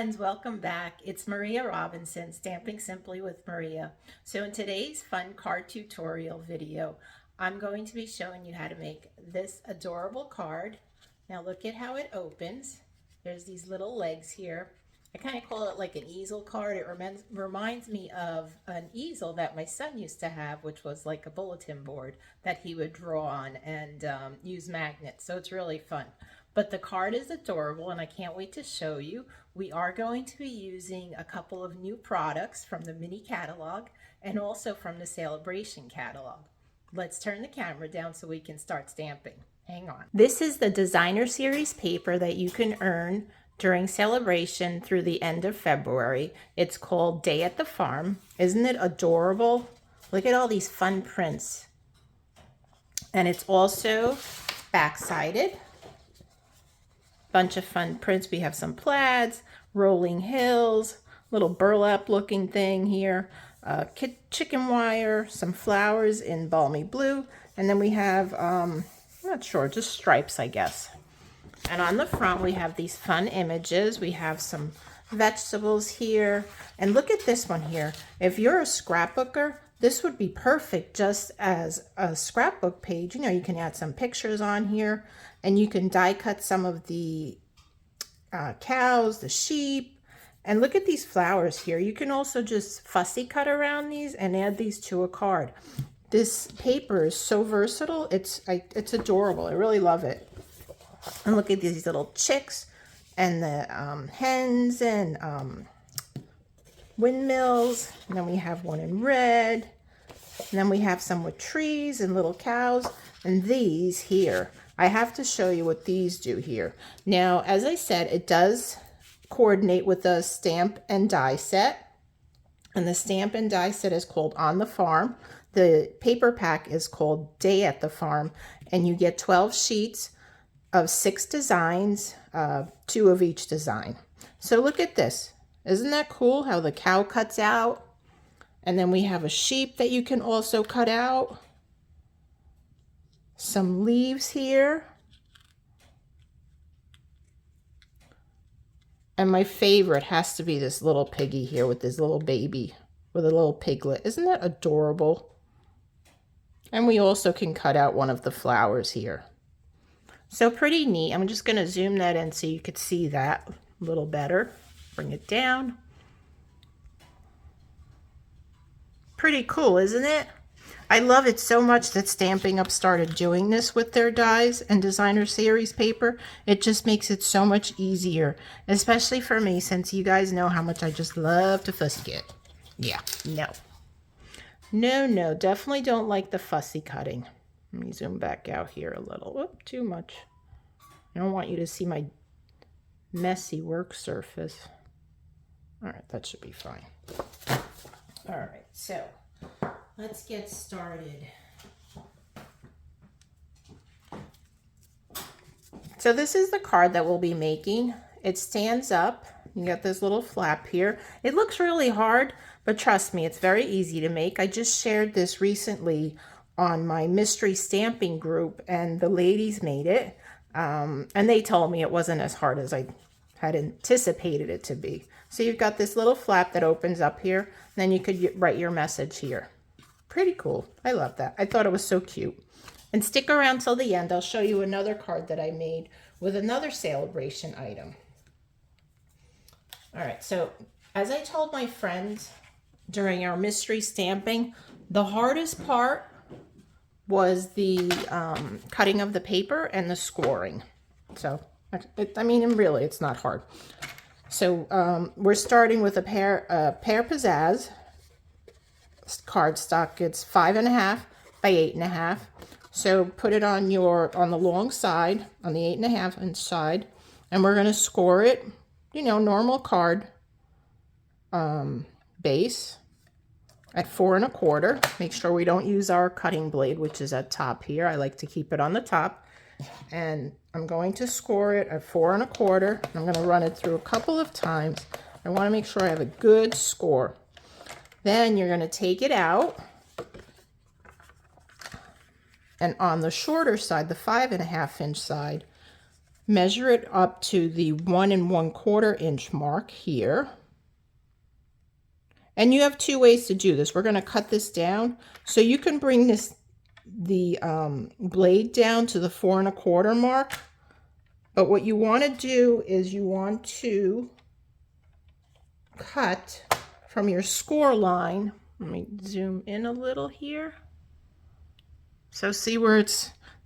friends, welcome back. It's Maria Robinson, Stamping Simply with Maria. So in today's fun card tutorial video, I'm going to be showing you how to make this adorable card. Now look at how it opens. There's these little legs here. I kind of call it like an easel card. It reminds me of an easel that my son used to have, which was like a bulletin board that he would draw on and use magnets. So it's really fun. But the card is adorable and I can't wait to show you. We are going to be using a couple of new products from the mini catalog and also from the Sale-A-Bration catalog. Let's turn the camera down so we can start stamping. Hang on. This is the designer series paper that you can earn during Sale-A-Bration through the end of February. It's called Day at the Farm. Isn't it adorable? Look at all these fun prints. And it's also back-sided. Bunch of fun prints. We have some plaids, rolling hills, little burlap looking thing here, chicken wire, some flowers in balmy blue, and then we have I'm not sure, just stripes, I guess. And on the front we have these fun images. We have some vegetables here, and look at this one here. If you're a scrapbooker, this would be perfect just as a scrapbook page. You know, you can add some pictures on here, and you can die cut some of the cows, the sheep, and look at these flowers here. You can also just fussy cut around these and add these to a card. This paper is so versatile. It's adorable. I really love it. And look at these little chicks and the hens and windmills, and then we have one in red, and then we have some with trees and little cows, and these here, I have to show you what these do here. Now, as I said, it does coordinate with the stamp and die set, and the stamp and die set is called On the Farm. The paper pack is called Day at the Farm, and you get 12 sheets of 6 designs, 2 of each design. So look at this. Isn't that cool how the cow cuts out? And then we have a sheep that you can also cut out. Some leaves here. And my favorite has to be this little piggy here with this little baby, with a little piglet. Isn't that adorable? And we also can cut out one of the flowers here. So pretty neat. I'm just going to zoom that in so you could see that a little better. Bring it down. Pretty cool, isn't it? I love it so much that Stampin' Up started doing this with their dies and designer series paper. It just makes it so much easier, especially for me, since you guys know how much I just love to fussy cut. Yeah, no, definitely don't like the fussy cutting. Let me zoom back out here a little. Oop, too much. I don't want you to see my messy work surface. All right, that should be fine. All right, so let's get started. So this is the card that we'll be making. It stands up. You got this little flap here. It looks really hard, but trust me, it's very easy to make. I just shared this recently on my mystery stamping group, and the ladies made it. And they told me it wasn't as hard as I had anticipated it to be. So you've got this little flap that opens up here, and then you could write your message here. Pretty cool. I love that. I thought it was so cute. And stick around till the end. I'll show you another card that I made with another Sale-A-Bration item. All right, so as I told my friends during our mystery stamping, the hardest part was the cutting of the paper and the scoring. So, I mean, really, it's not hard. So we're starting with a pear pizzazz cardstock. It's 5.5 by 8.5. So put it on the long side, on the 8.5 inch side, and we're going to score it, you know, normal card base at 4 1/4. Make sure we don't use our cutting blade, which is at top here. I like to keep it on the top. And I'm going to score it at 4 1/4. I'm going to run it through a couple of times. I want to make sure I have a good score. Then you're going to take it out. And on the shorter side, the 5.5 inch side, Measure it up to the 1 1/4 inch mark here. And you have two ways to do this. We're going to cut this down. So you can bring the blade down to the 4 1/4 mark. But what you want to do is you want to cut from your score line. Let me zoom in a little here. So see where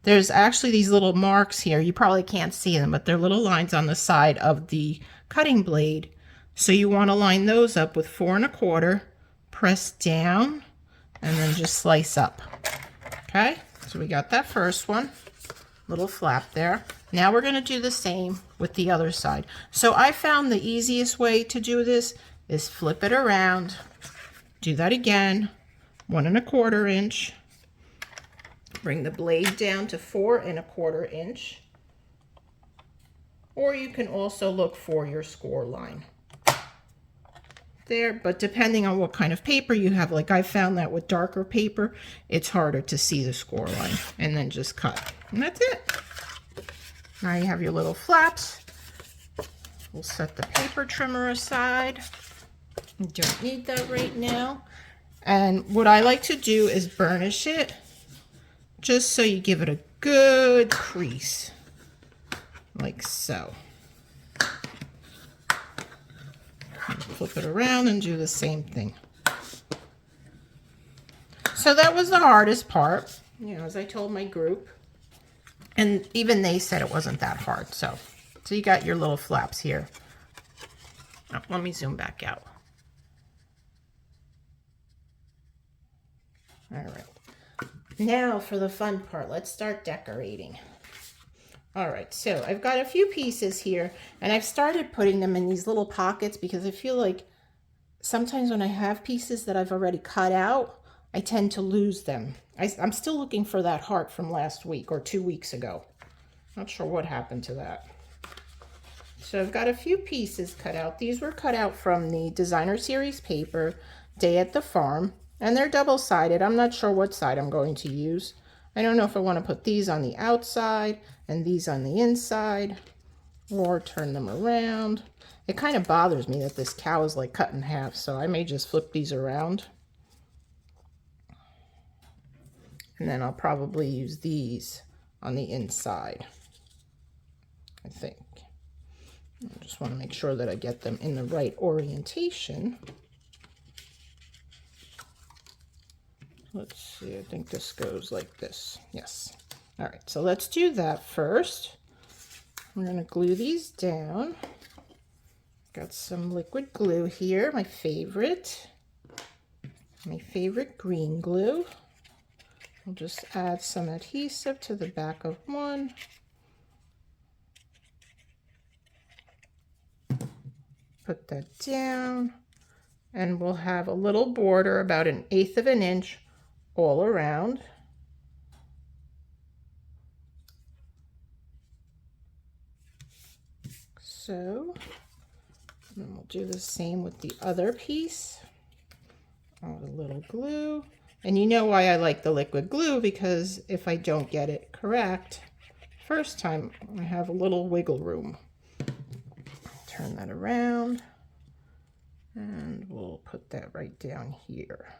there's actually these little marks here. You probably can't see them, but they're little lines on the side of the cutting blade. So you want to line those up with 4 1/4, press down, and then just slice up. Okay, so we got that first one, little flap there. Now we're going to do the same with the other side. So I found the easiest way to do this is flip it around, do that again, 1 1/4 inch, bring the blade down to 4 1/4 inch, or you can also look for your score line there, but depending on what kind of paper you have, like I found that with darker paper, it's harder to see the score line, and then just cut. And that's it. Now you have your little flaps. We'll set the paper trimmer aside. You don't need that right now. And what I like to do is burnish it, just so you give it a good crease, like so. Flip it around and do the same thing. So that was the hardest part, you know, as I told my group, and even they said it wasn't that hard. So you got your little flaps here. Oh, let me zoom back out. All right, now for the fun part. Let's start decorating. All right, so I've got a few pieces here, and I've started putting them in these little pockets because I feel like sometimes when I have pieces that I've already cut out, I tend to lose them. I'm still looking for that heart from last week or 2 weeks ago. Not sure what happened to that. So I've got a few pieces cut out. These were cut out from the Designer Series paper, Day at the Farm, and they're double-sided. I'm not sure what side I'm going to use. I don't know if I want to put these on the outside and these on the inside, or turn them around. It kind of bothers me that this cow is like cut in half, so I may just flip these around. And then I'll probably use these on the inside, I think. I just want to make sure that I get them in the right orientation. Let's see, I think this goes like this. Yes. All right, so let's do that first. We're going to glue these down. Got some liquid glue here, my favorite green glue. I'll just add some adhesive to the back of one. Put that down, and we'll have a little border about 1/8 of an inch all around. So, and then we'll do the same with the other piece. Add a little glue. And you know why I like the liquid glue, because if I don't get it correct first time, I have a little wiggle room. Turn that around, and we'll put that right down here,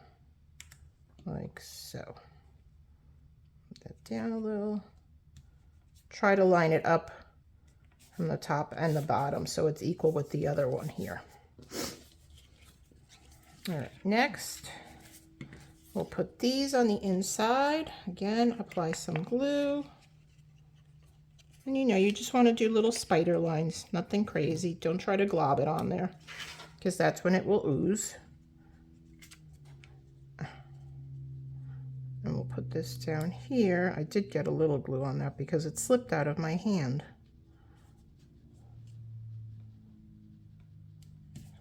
like so. Put that down a little. Try to line it up from the top and the bottom so it's equal with the other one here. All right, next we'll put these on the inside. Again, apply some glue. And you know, you just want to do little spider lines, nothing crazy. Don't try to glob it on there, because that's when it will ooze. And we'll put this down here. I did get a little glue on that because it slipped out of my hand.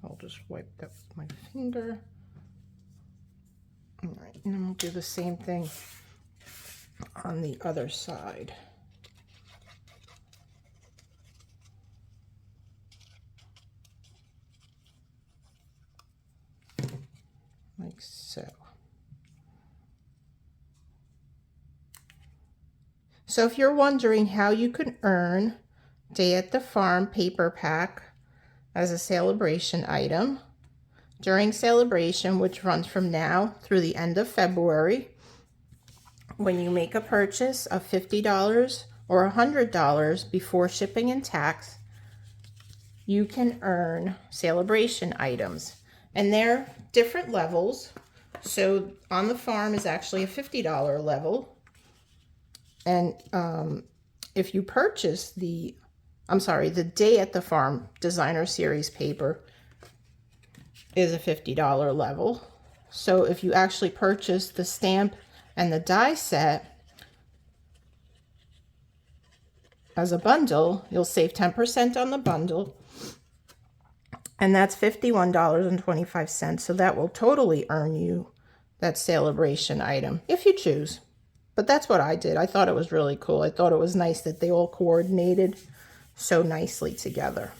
I'll just wipe that with my finger. All right, and then we'll do the same thing on the other side. Like so. So if you're wondering how you can earn Day at the Farm paper pack as a Sale-A-Bration item. During Sale-A-Bration, which runs from now through the end of February, when you make a purchase of $50 or $100 before shipping and tax, you can earn Sale-A-Bration items. And they're different levels. So on the farm is actually a $50 level. And if you purchase the Day at the Farm Designer Series paper is a $50 level. So if you actually purchase the stamp and the die set as a bundle, you'll save 10% on the bundle. And that's $51.25. So that will totally earn you that Sale-A-Bration item if you choose. But that's what I did. I thought it was really cool. I thought it was nice that they all coordinated so nicely together.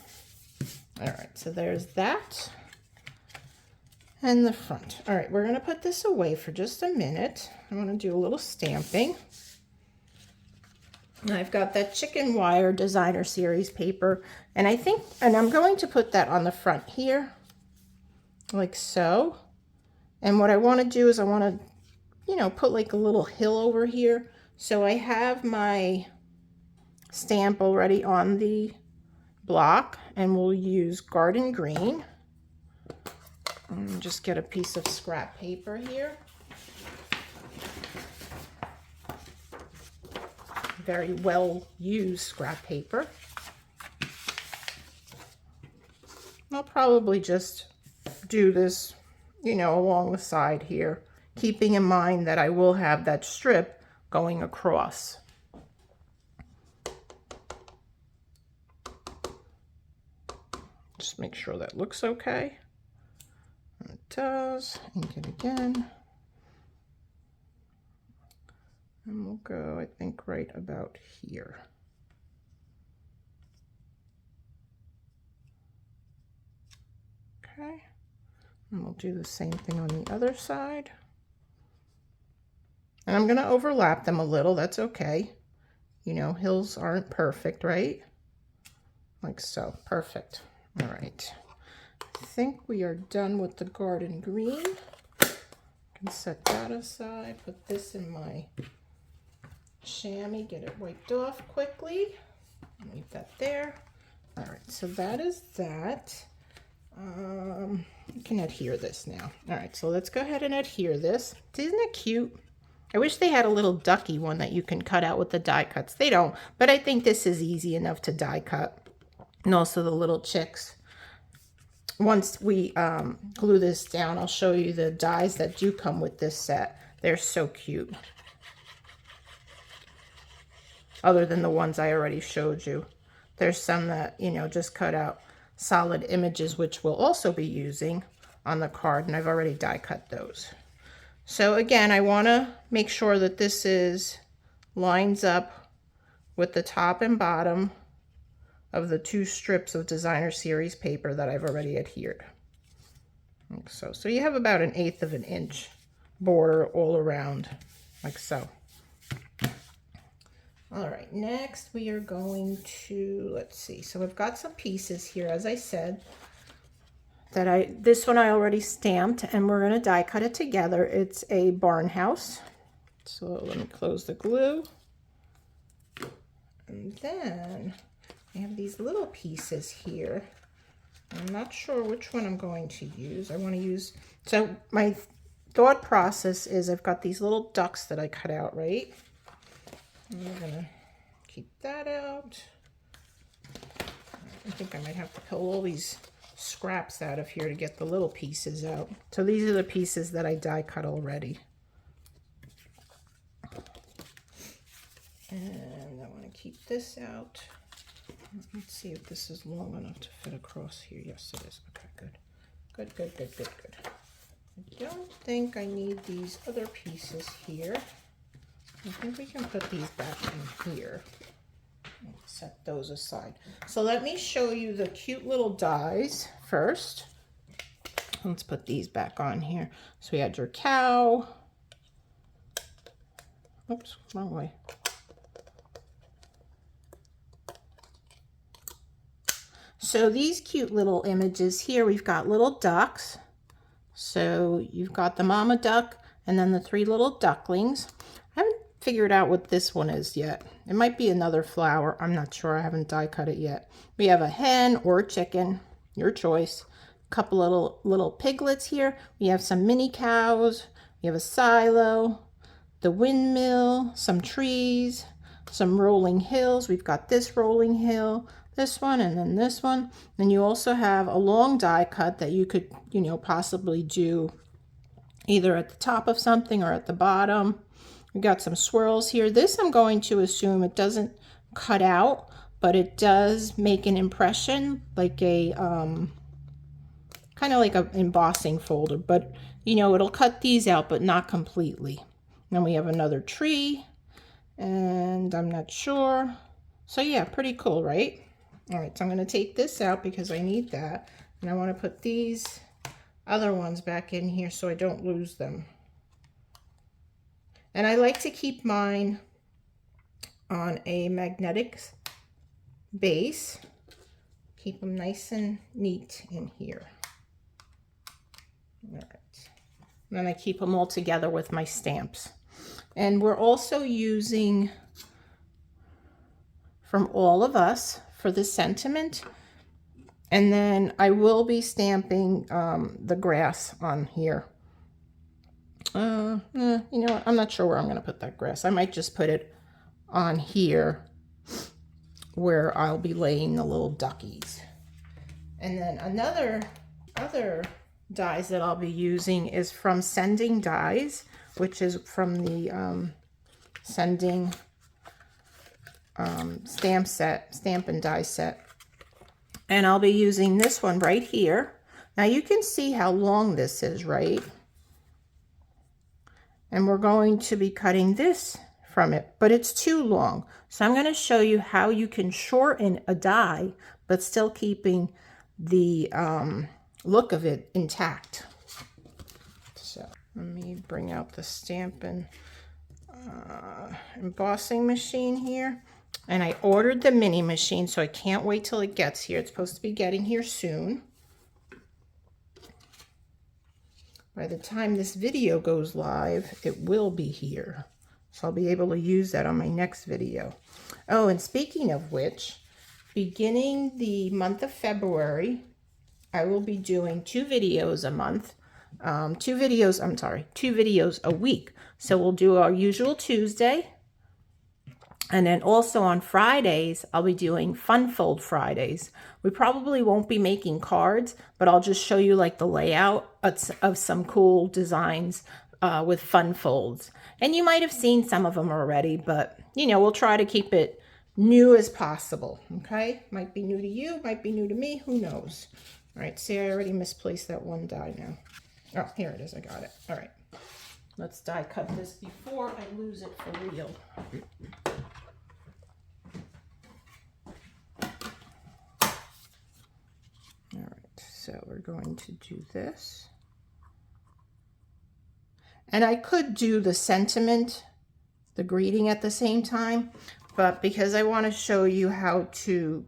All right, so there's that. And the front. All right, we're going to put this away for just a minute. I want to do a little stamping. And I've got that chicken wire designer series paper, and I'm going to put that on the front here, like so. And what I want to do is I want to, put like a little hill over here. So I have my stamp already on the block, and we'll use garden green. And just get a piece of scrap paper here. Very well used scrap paper. I'll probably just do this, along the side here, keeping in mind that I will have that strip going across. Just make sure that looks okay. It does. Ink it again. And we'll go, I think, right about here. Okay. And we'll do the same thing on the other side. And I'm going to overlap them a little. That's okay. Hills aren't perfect, right? Like so. Perfect. All right. I think we are done with the garden green. I can set that aside. Put this in my chamois, get it wiped off quickly. Leave that there. All right, so that is that. You can adhere this now. All right, so let's go ahead and adhere this. Isn't it cute? I wish they had a little ducky one that you can cut out with the die cuts. They don't, but I think this is easy enough to die cut. And also the little chicks. Once we glue this down, I'll show you the dies that do come with this set. They're so cute. Other than the ones I already showed you. There's some that, just cut out solid images, which we'll also be using on the card, and I've already die cut those. So again, I want to make sure that this lines up with the top and bottom of the 2 strips of designer series paper that I've already adhered. Like so. So you have about 1/8 of an inch border all around, like so. All right, next we are going to, let's see. So I've got some pieces here, as I said, that this one I already stamped, and we're going to die cut it together. It's a barn house. So let me close the glue. And then I have these little pieces here. I'm not sure which one I'm going to use. I want to use, so my thought process is I've got these little ducks that I cut out, right? And we're going to keep that out. I think I might have to pull all these scraps out of here to get the little pieces out. So these are the pieces that I die cut already. And I want to keep this out. Let's see if this is long enough to fit across here. Yes, it is. Okay, good. Good, good, good, good, good. I don't think I need these other pieces here. I think we can put these back in here. Set those aside. So let me show you the cute little dies first. Let's put these back on here. So we had your cow. Oops, wrong way. So these cute little images here, we've got little ducks. So you've got the mama duck and then the 3 little ducklings. I haven't figured out what this one is yet. It might be another flower. I'm not sure. I haven't die cut it yet. We have a hen or a chicken, your choice. A couple of little piglets here. We have some mini cows. We have a silo, the windmill, some trees, some rolling hills. We've got this rolling hill, this one, and then this one. Then you also have a long die cut that you could, possibly do either at the top of something or at the bottom. We've got some swirls here. This I'm going to assume it doesn't cut out, but it does make an impression, like a kind of like an embossing folder, but it'll cut these out, but not completely. Then we have another tree, and I'm not sure. So yeah, pretty cool, right? All right, so I'm going to take this out because I need that. And I want to put these other ones back in here so I don't lose them. And I like to keep mine on a magnetic base. Keep them nice and neat in here. All right. And then I keep them all together with my stamps. And we're also using From All of Us for the sentiment. And then I will be stamping the grass on here. You know what? I'm not sure where I'm going to put that grass. I might just put it on here where I'll be laying the little duckies. And then other dies that I'll be using is from Sending Dies, which is from the Sending stamp and die set. And I'll be using this one right here. Now you can see how long this is, right? And we're going to be cutting this from it, but it's too long. So I'm going to show you how you can shorten a die, but still keeping the look of it intact. So let me bring out the Stampin' embossing machine here. And I ordered the mini machine, so I can't wait till it gets here. It's supposed to be getting here soon. By the time this video goes live, it will be here. So I'll be able to use that on my next video. Oh, and speaking of which, beginning the month of February, I will be doing 2 videos a month. 2 videos a week. So we'll do our usual Tuesday. And then also on Fridays, I'll be doing Fun Fold Fridays. We probably won't be making cards, but I'll just show you like the layout of some cool designs with fun folds. And you might have seen some of them already, but we'll try to keep it new as possible, okay? Might be new to you, might be new to me, who knows? All right, see, I already misplaced that one die now. Oh, here it is, I got it. All right, let's die cut this before I lose it for real. All right, so we're going to do this. And I could do the sentiment, the greeting at the same time, but because I want to show you how to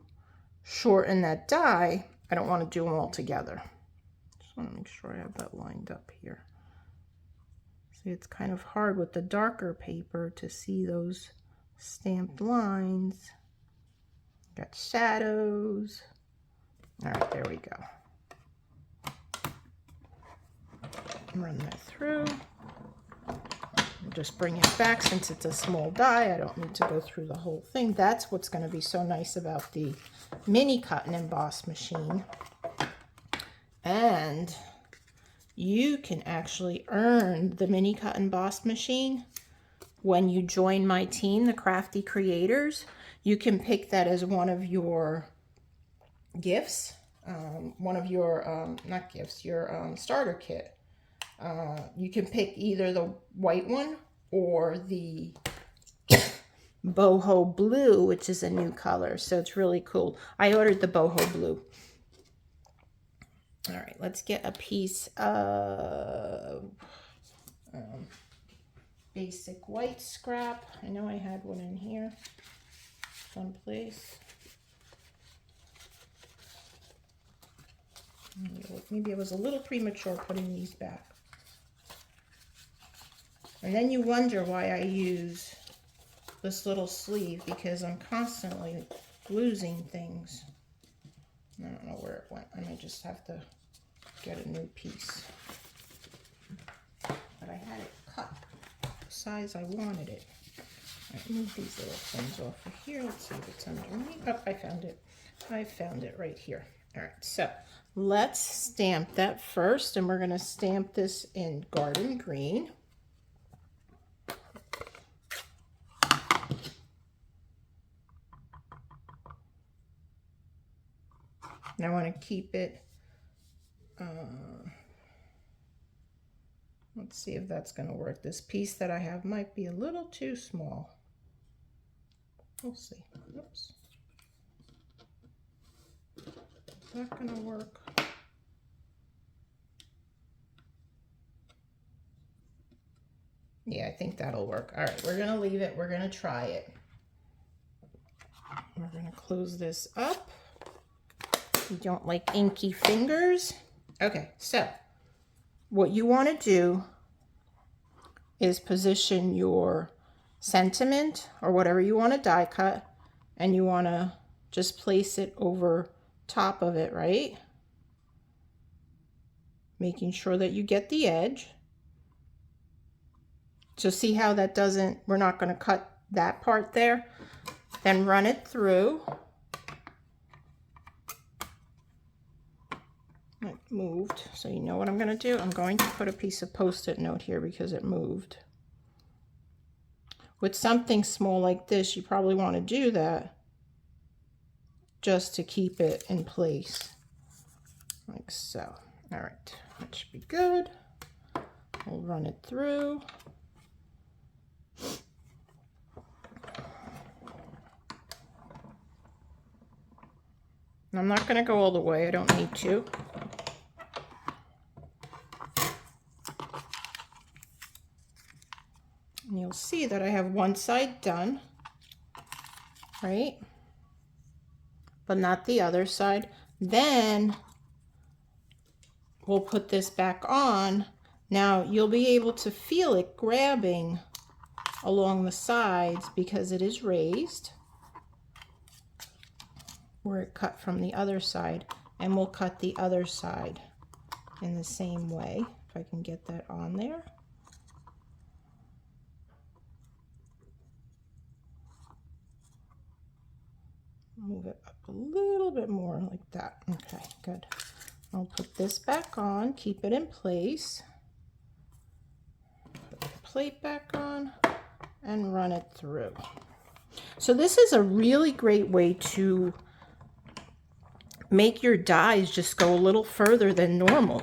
shorten that die, I don't want to do them all together. Just want to make sure I have that lined up here. See, it's kind of hard with the darker paper to see those stamped lines. Got shadows. All right, there we go. Run that through. Just bring it back since it's a small die. I don't need to go through the whole thing. That's what's going to be so nice about the mini cut and emboss machine. And you can actually earn the mini cut and emboss machine when you join my team, the Crafty Creators. You can pick that as one of your gifts, one of your, not gifts, your starter kit. You can pick either the white one or the boho blue, which is a new color. So it's really cool. I ordered the boho blue. All right, let's get a piece of basic white scrap. I know I had one in here someplace. Maybe I was a little premature putting these back. And then you wonder why I use this little sleeve, because I'm constantly losing things. I don't know where it went. I may just have to get a new piece. But I had it cut the size I wanted it. All right, move these little things off of here. Let's see if it's underneath. Oh, I found it. I found it right here. All right, so let's stamp that first, and we're going to stamp this in garden green. And I want to keep it, let's see if that's going to work. This piece that I have might be a little too small. We'll see. Oops. Is that going to work? Yeah, I think that'll work. All right, we're going to leave it. We're going to try it. We're going to close this up. You don't like inky fingers. Okay, so what you want to do is position your sentiment or whatever you want to die cut, and you want to just place it over top of it, right? Making sure that you get the edge. So see how that doesn't, we're not going to cut that part there. Then run it through. It moved, so you know what I'm going to do? I'm going to put a piece of Post-it note here because it moved. With something small like this, you probably want to do that just to keep it in place, like so. All right, that should be good. We'll run it through. I'm not going to go all the way, I don't need to. And you'll see that I have one side done, right? But not the other side. Then we'll put this back on. Now you'll be able to feel it grabbing along the sides because it is raised where it cut from the other side, and we'll cut the other side in the same way. If I can get that on there. Move it up a little bit more like that. Okay, good. I'll put this back on, keep it in place. Put the plate back on and run it through. So this is a really great way to make your dies just go a little further than normal.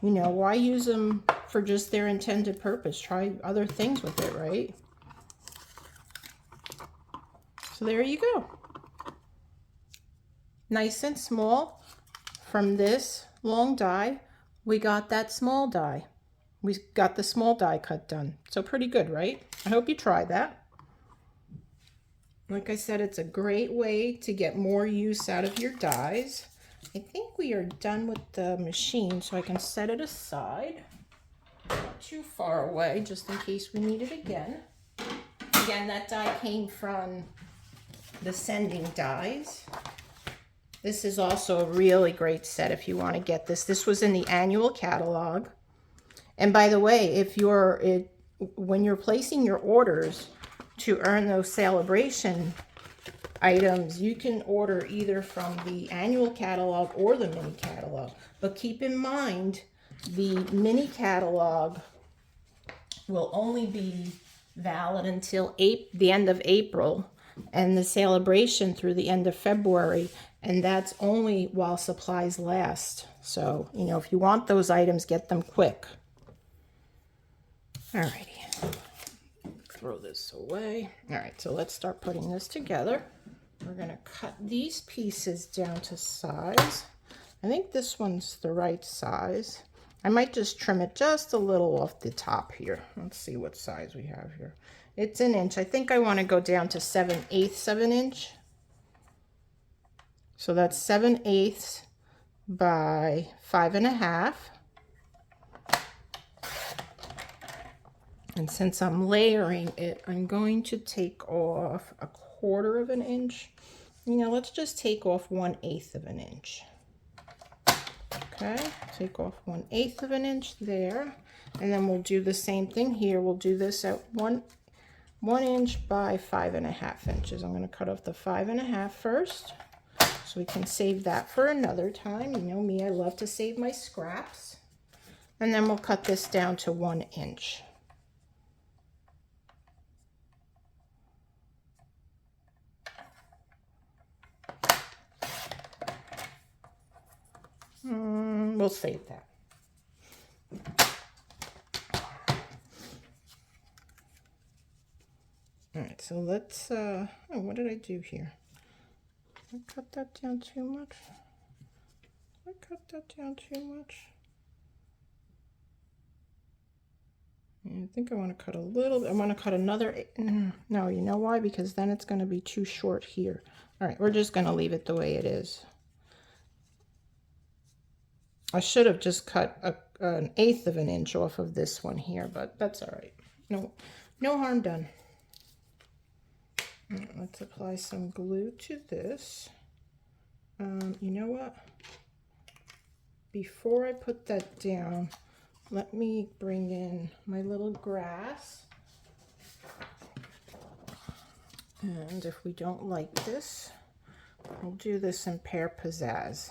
You know, why use them for just their intended purpose? Try other things with it, right? So there you go. Nice and small. From this long die, we got that small die. We got the small die cut done. So pretty good, right? I hope you try that. Like I said, it's a great way to get more use out of your dies. I think we are done with the machine, so I can set it aside. Not too far away, just in case we need it again. Again, that die came from the sending dies. This is also a really great set if you want to get this. This was in the annual catalog. And by the way, if when you're placing your orders to earn those Sale-A-Bration items, you can order either from the annual catalog or the mini catalog. But keep in mind, the mini catalog will only be valid until the end of April, and the Sale-A-Bration through the end of February, and that's only while supplies last. So, you know, if you want those items, get them quick. Alrighty. Throw this away. All right, so let's start putting this together. We're going to cut these pieces down to size. I think this one's the right size. I might just trim it just a little off the top here. Let's see what size we have here. It's an inch. I think I want to go down to 7/8 of an inch. So that's 7/8 by 5.5. And since I'm layering it, I'm going to take off 1/4 of an inch. You know, let's just take off 1/8 of an inch. Okay, take off 1/8 of an inch there. And then we'll do the same thing here. We'll do this at 1 inch by 5.5 inches. I'm going to cut off the 5.5 first, so we can save that for another time. You know me, I love to save my scraps. And then we'll cut this down to 1 inch. We'll save that. All right, so let's, oh, what did I do here? Did I cut that down too much? Did I cut that down too much? I think I want to cut a little bit. I want to cut another, no, you know why? Because then it's going to be too short here. All right, we're just going to leave it the way it is. I should have just cut 1/8 of an inch off of this one here, but that's all right. No harm done. All right, let's apply some glue to this. You know what? Before I put that down, let me bring in my little grass. And if we don't like this, we'll do this in Pear Pizzazz.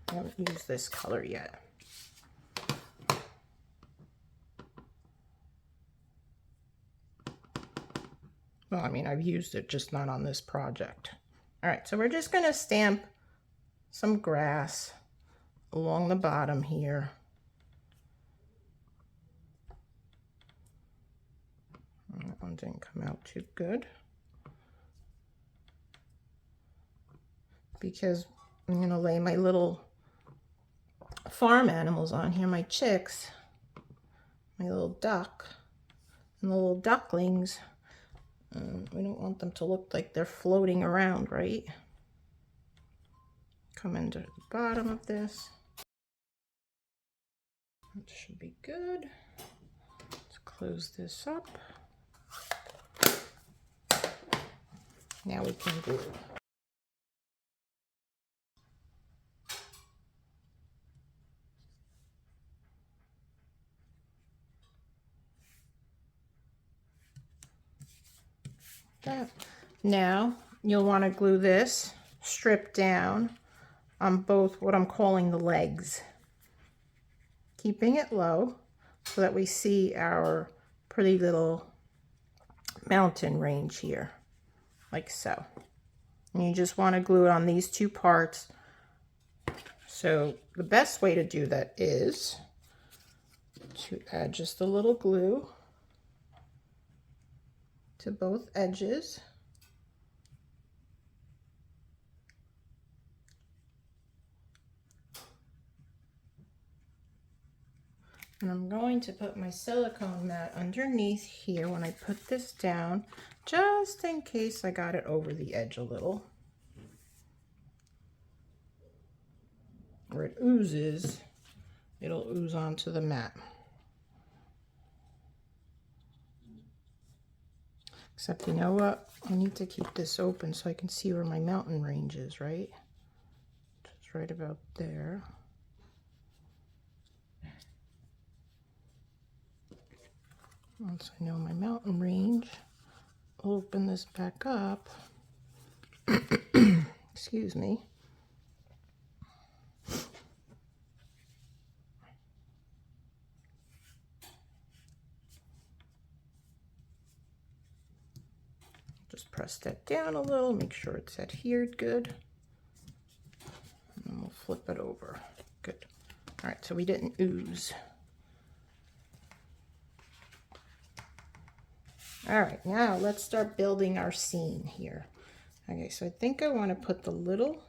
I haven't used this color yet. Well, I mean, I've used it, just not on this project. All right, so we're just going to stamp some grass along the bottom here. That one didn't come out too good, because I'm going to lay my little farm animals on here, my chicks, my little duck, and the little ducklings. We don't want them to look like they're floating around, right? Come into the bottom of this. That should be good. Let's close this up. Now we can glue. That. Now you'll want to glue this strip down on both what I'm calling the legs, keeping it low so that we see our pretty little mountain range here, like so. And you just want to glue it on these two parts. So the best way to do that is to add just a little glue to both edges. And I'm going to put my silicone mat underneath here when I put this down, just in case I got it over the edge a little, or it oozes, it'll ooze onto the mat. Except, you know what? I need to keep this open so I can see where my mountain range is, right? It's right about there. Once I know my mountain range, I'll open this back up. Excuse me. Just press that down a little, make sure it's adhered good. And then we'll flip it over. Good. All right, so we didn't ooze. All right, now let's start building our scene here. Okay, so I think I want to put the little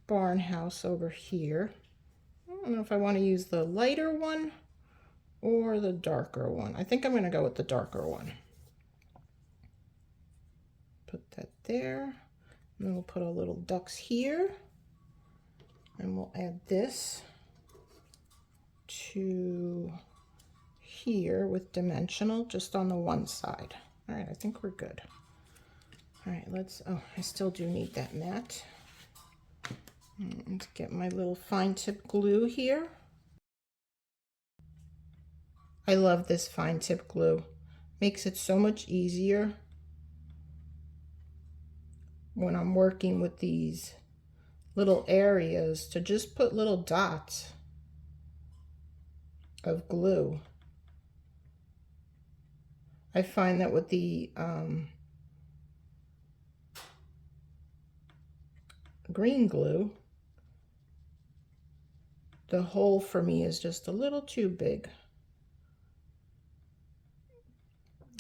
barn house over here. I don't know if I want to use the lighter one or the darker one. I think I'm going to go with the darker one. Put that there. And then we'll put our little ducks here. And we'll add this to here with dimensional just on the one side. All right, I think we're good. All right, let's, oh, I still do need that mat. Let's get my little fine tip glue here. I love this fine tip glue. Makes it so much easier when I'm working with these little areas to just put little dots of glue. I find that with the green glue, the hole for me is just a little too big.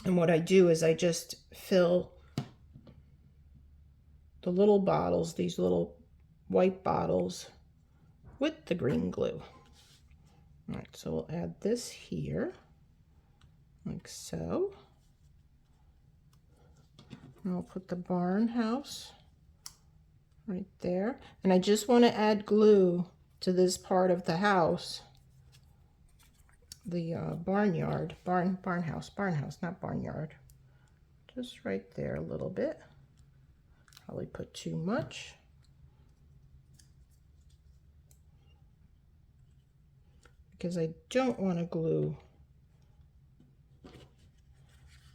And what I do is I just fill the little bottles, these little white bottles, with the green glue. All right, so we'll add this here, like so. And I'll put the barn house right there. And I just want to add glue to this part of the house, the barnyard, barnhouse, not barnyard. Just right there a little bit. Probably put too much. Because I don't want to glue.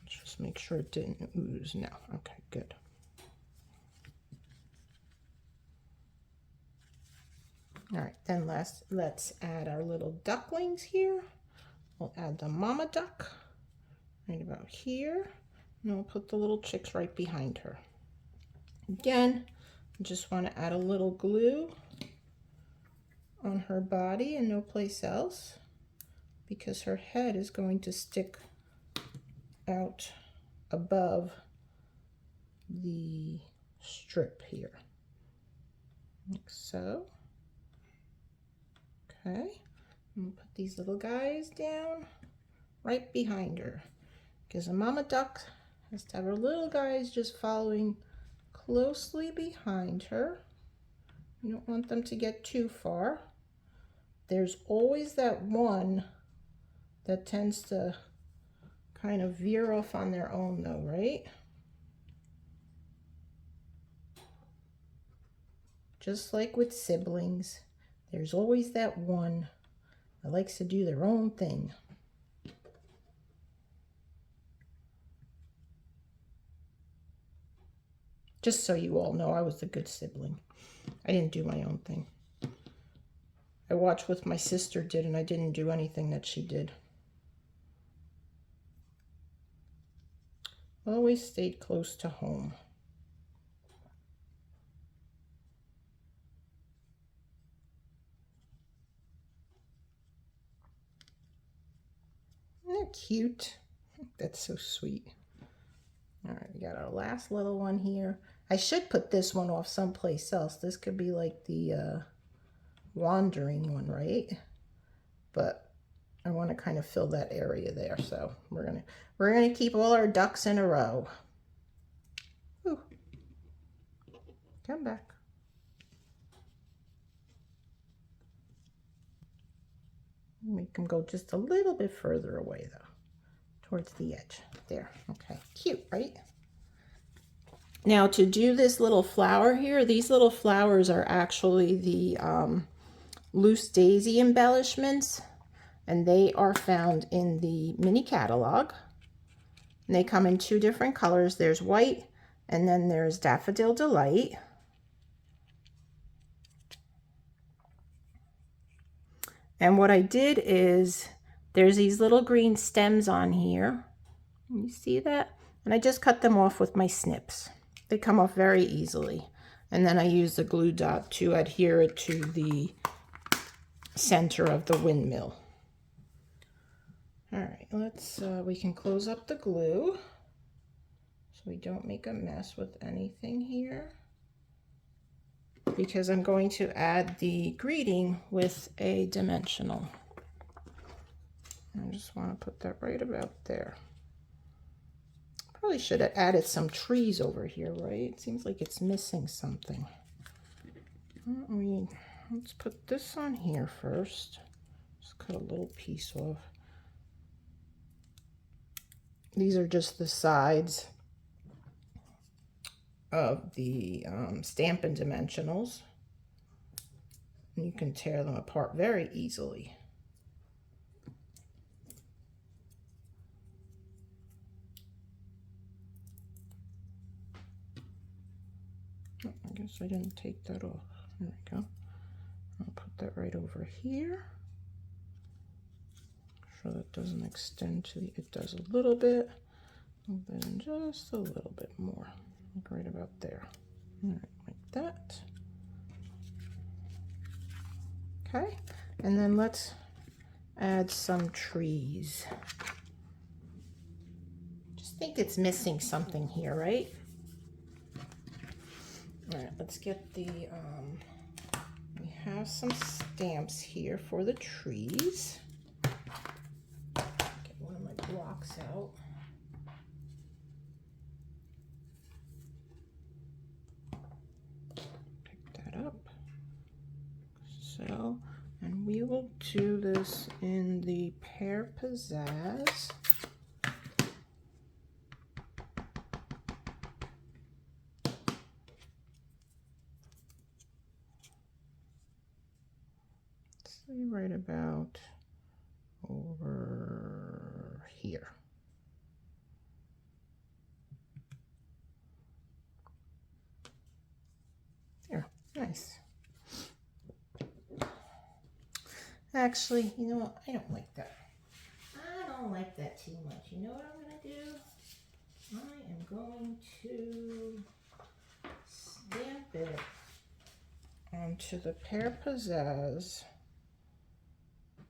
Just make sure it didn't ooze now. Okay, good. All right, then let's add our little ducklings here. We'll add the mama duck right about here. And we'll put the little chicks right behind her. Again, I just want to add a little glue on her body and no place else, because her head is going to stick out above the strip here, like so. Okay, and we'll put these little guys down right behind her, because a mama duck has to have her little guys just following closely behind her. You don't want them to get too far. There's always that one that tends to kind of veer off on their own though, right? Just like with siblings, there's always that one that likes to do their own thing. Just so you all know, I was the good sibling. I didn't do my own thing. I watched what my sister did, and I didn't do anything that she did. Always stayed close to home. Isn't that cute? That's so sweet. All right, we got our last little one here. I should put this one off someplace else. This could be like the wandering one, right? But I want to kind of fill that area there, so we're gonna keep all our ducks in a row. Ooh. Come back. Make them go just a little bit further away though, towards the edge. There, okay, cute, right? Now to do this little flower here, these little flowers are actually the loose daisy embellishments, and they are found in the mini catalog. And they come in two different colors. There's white, and then there's Daffodil Delight. And what I did is, there's these little green stems on here. You see that? And I just cut them off with my snips. They come off very easily. And then I use the glue dot to adhere it to the center of the windmill. All right, let's, we can close up the glue so we don't make a mess with anything here, because I'm going to add the greeting with a dimensional. I just want to put that right about there. Probably should have added some trees over here, right? It seems like it's missing something. let's put this on here first. Just cut a little piece off. These are just the sides of the Stampin' Dimensionals. And you can tear them apart very easily. Oh, I guess I didn't take that off. There we go. I'll put that right over here. Sure that doesn't extend to the, it does a little bit, and then just a little bit more, like right about there. All right, like that. Okay, and then let's add some trees. Just think it's missing something here, right? All right, let's get the, we have some stamps here for the trees. Get one of my blocks out. Pick that up. So, and we will do this in the Pear Pizzazz. Right about over here. There, nice. Actually, you know what? I don't like that. I don't like that too much. You know what I'm going to do? I am going to stamp it onto the Pear Pizzazz.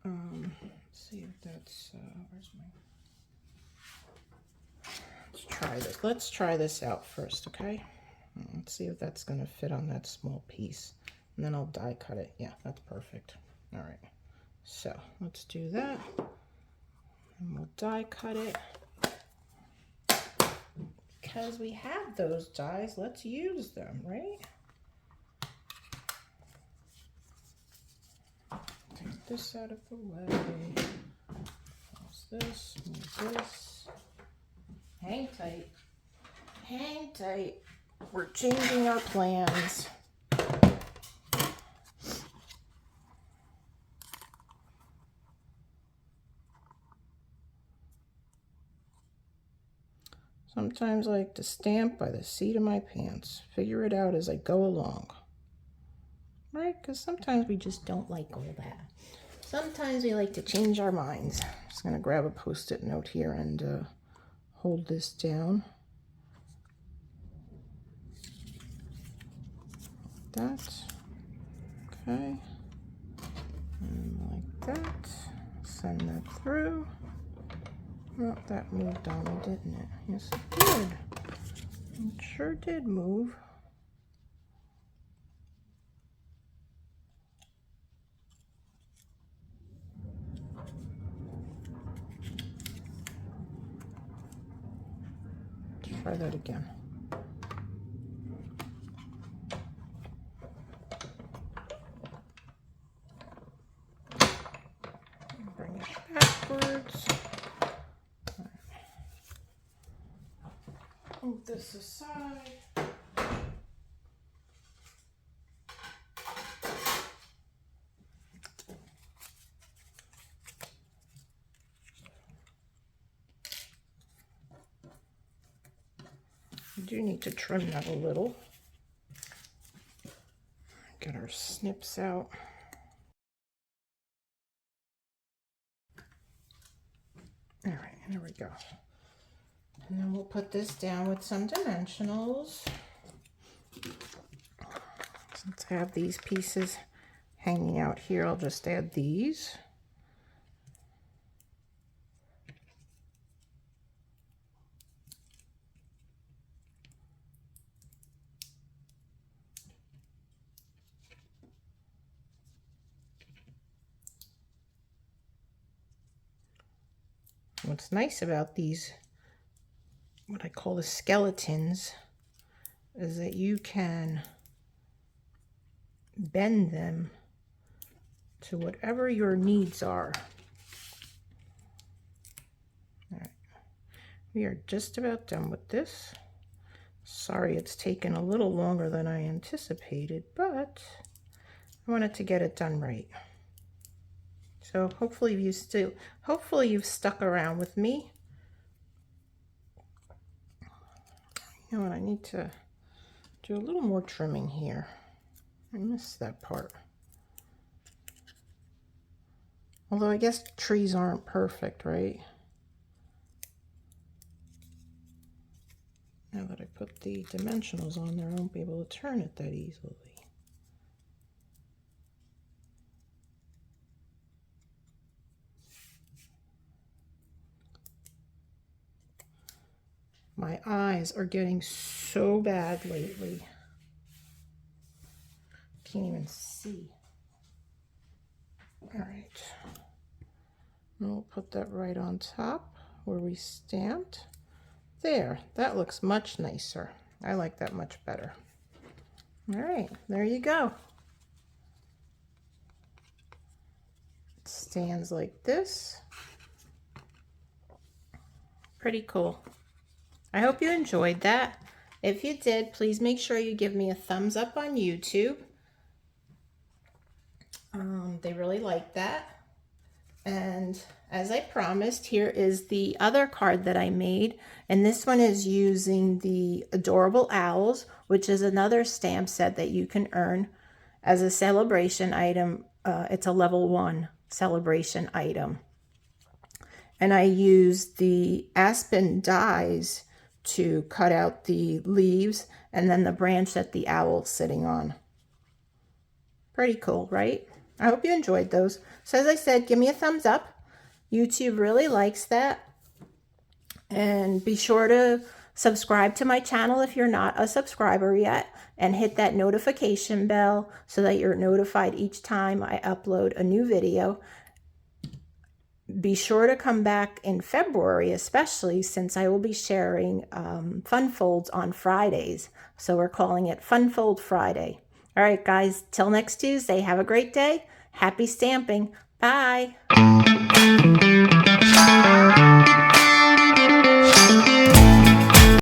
Let's see if that's, where's my, let's try this. Let's try this out first, okay? Let's see if that's gonna fit on that small piece. And then I'll die cut it. Yeah, that's perfect. All right, so let's do that. And we'll die cut it. Because we have those dies, let's use them, right? Take this out of the way. Close this, move this. Hang tight. Hang tight. We're changing our plans. Sometimes I like to stamp by the seat of my pants. Figure it out as I go along. Right? Because sometimes we just don't like all that. Sometimes we like to change our minds. I'm just going to grab a Post-it note here and hold this down. Like that. Okay. And like that. Send that through. Well, that moved on me, didn't it? Yes, it did. It sure did move. Let's try that again. Bring it backwards. Move this aside. We do need to trim that a little. Get our snips out. All right, there we go. And then we'll put this down with some dimensionals. Since I have these pieces hanging out here, I'll just add these. What's nice about these, what I call the skeletons, is that you can bend them to whatever your needs are. All right. We are just about done with this. Sorry it's taken a little longer than I anticipated, but I wanted to get it done right. So hopefully you've stuck around with me. You know what, I need to do a little more trimming here. I missed that part. Although I guess trees aren't perfect, right? Now that I put the dimensionals on there, I won't be able to turn it that easily. My eyes are getting so bad lately. Can't even see. All right. And we'll put that right on top where we stamped. There, that looks much nicer. I like that much better. All right, there you go. It stands like this. Pretty cool. I hope you enjoyed that. If you did, please make sure you give me a thumbs up on YouTube. They really like that. And as I promised, here is the other card that I made. And this one is using the Adorable Owls, which is another stamp set that you can earn as a celebration item. It's a level 1 celebration item. And I used the aspen dies to cut out the leaves and then the branch that the owl's sitting on. Pretty cool, right? I hope you enjoyed those. So as I said, give me a thumbs up. YouTube really likes that. And be sure to subscribe to my channel if you're not a subscriber yet, and hit that notification bell so that you're notified each time I upload a new video. Be sure to come back in February, especially since I will be sharing fun folds on Fridays. So we're calling it Fun Fold Friday. All right, guys, till next Tuesday, have a great day. Happy stamping. Bye.